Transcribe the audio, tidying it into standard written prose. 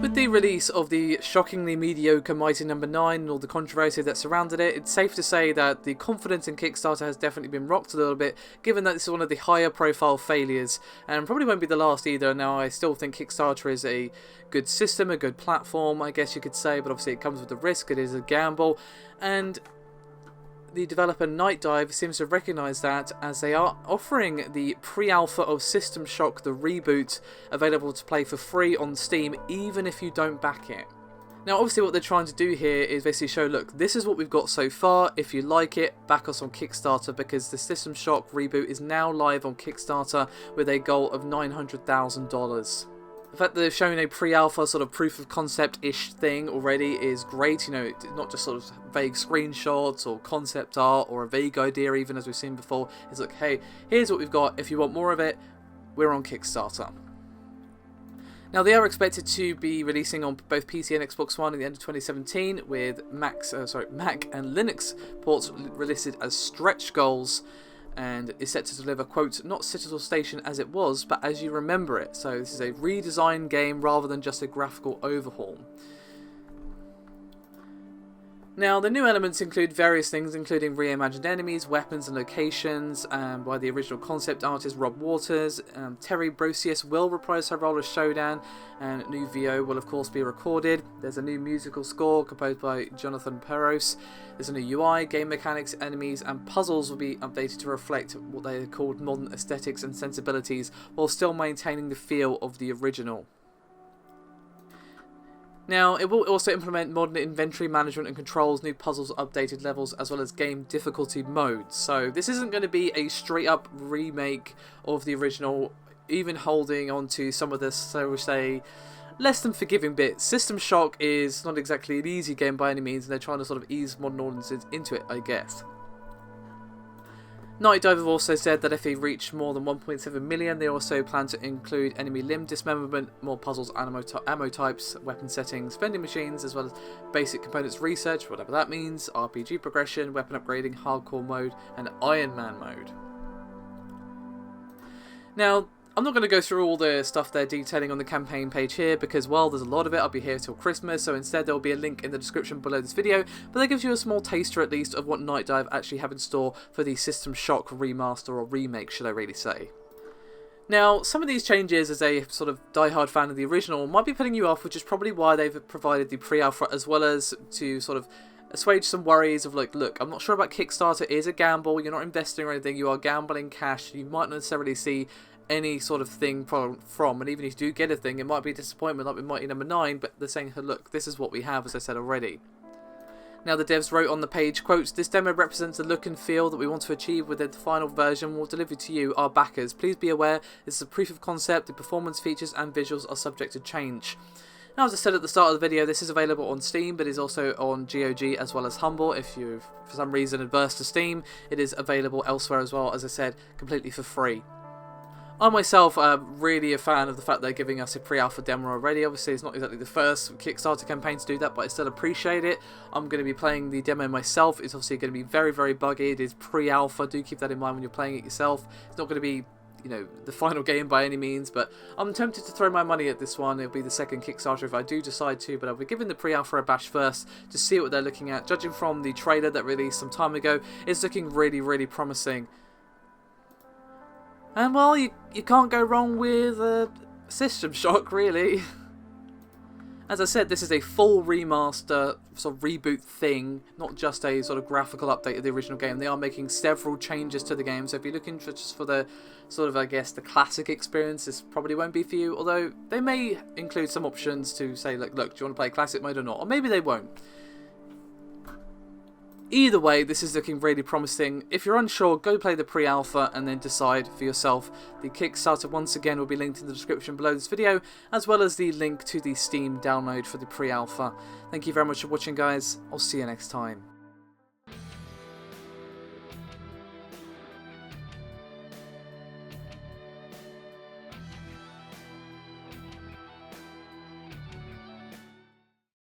With the release of the shockingly mediocre Mighty Number 9 and all the controversy that surrounded it, it's safe to say that the confidence in Kickstarter has definitely been rocked a little bit, given that this is one of the higher profile failures, and probably won't be the last either. Now, I still think Kickstarter is a good system, a good platform, I guess you could say, but obviously it comes with a risk, it is a gamble, and the developer Night Dive seems to recognise that, as they are offering the pre-alpha of System Shock the Reboot available to play for free on Steam, even if you don't back it. Now obviously what they're trying to do here is basically show, look, this is what we've got so far, if you like it, back us on Kickstarter, because the System Shock Reboot is now live on Kickstarter with a goal of $900,000. The fact that they've shown a pre-alpha sort of proof of concept-ish thing already is great. You know, it's not just sort of vague screenshots or concept art or a vague idea even, as we've seen before. It's like, hey, here's what we've got. If you want more of it, we're on Kickstarter. Now, they are expected to be releasing on both PC and Xbox One at the end of 2017, with Mac and Linux ports listed as stretch goals, and is set to deliver, quote, not Citadel Station as it was, but as you remember it. So this is a redesigned game rather than just a graphical overhaul. Now, the new elements include various things, including reimagined enemies, weapons and locations, by the original concept artist Rob Waters. Terry Brosius will reprise her role as Shodan, and new VO will of course be recorded. There's a new musical score composed by Jonathan Peros. There's a new UI, game mechanics, enemies and puzzles will be updated to reflect what they are called modern aesthetics and sensibilities, while still maintaining the feel of the original. Now, it will also implement modern inventory management and controls, new puzzles, updated levels, as well as game difficulty modes. So this isn't going to be a straight-up remake of the original, even holding on to some of the, so we say, less than forgiving bits. System Shock is not exactly an easy game by any means, and they're trying to sort of ease modern audiences into it, I guess. Night Dive have also said that if they reach more than 1.7 million, they also plan to include enemy limb dismemberment, more puzzles, ammo types, weapon settings, vending machines, as well as basic components research, whatever that means, RPG progression, weapon upgrading, hardcore mode, and Iron Man mode. Now, I'm not going to go through all the stuff they're detailing on the campaign page here, because while there's a lot of it, I'll be here till Christmas, so instead there will be a link in the description below this video, but that gives you a small taster at least of what Night Dive actually have in store for the System Shock remaster, or remake should I really say. Now, some of these changes, as a sort of die-hard fan of the original, might be putting you off, which is probably why they've provided the pre-alpha, as well as to sort of assuage some worries of like, look, I'm not sure about Kickstarter, it is a gamble, you're not investing or anything, you are gambling cash, you might not necessarily see any sort of thing from, and even if you do get a thing, it might be a disappointment like with Mighty Number 9, but they're saying, look, this is what we have, as I said already. Now, the devs wrote on the page, quote, this demo represents the look and feel that we want to achieve with the final version we'll deliver to you, our backers. Please be aware, this is a proof of concept, the performance features and visuals are subject to change. Now, as I said at the start of the video, this is available on Steam, but is also on GOG as well as Humble. If you're, for some reason, adverse to Steam, it is available elsewhere as well, as I said, completely for free. I myself am really a fan of the fact they're giving us a pre-alpha demo already. Obviously, it's not exactly the first Kickstarter campaign to do that, but I still appreciate it. I'm going to be playing the demo myself. It's obviously going to be very, very buggy. It is pre-alpha. Do keep that in mind when you're playing it yourself. It's not going to be, you know, the final game by any means, but I'm tempted to throw my money at this one. It'll be the second Kickstarter if I do decide to, but I'll be giving the pre-alpha a bash first to see what they're looking at. Judging from the trailer that released some time ago, it's looking really, really promising. And, well, you can't go wrong with System Shock, really. As I said, this is a full remaster, sort of reboot thing, not just a sort of graphical update of the original game. They are making several changes to the game, so if you're looking for just for the sort of, I guess, the classic experience, this probably won't be for you, although they may include some options to say, like, look, do you want to play classic mode or not? Or maybe they won't. Either way, this is looking really promising. If you're unsure, go play the pre-alpha and then decide for yourself. The Kickstarter, once again, will be linked in the description below this video, as well as the link to the Steam download for the pre-alpha. Thank you very much for watching, guys. I'll see you next time.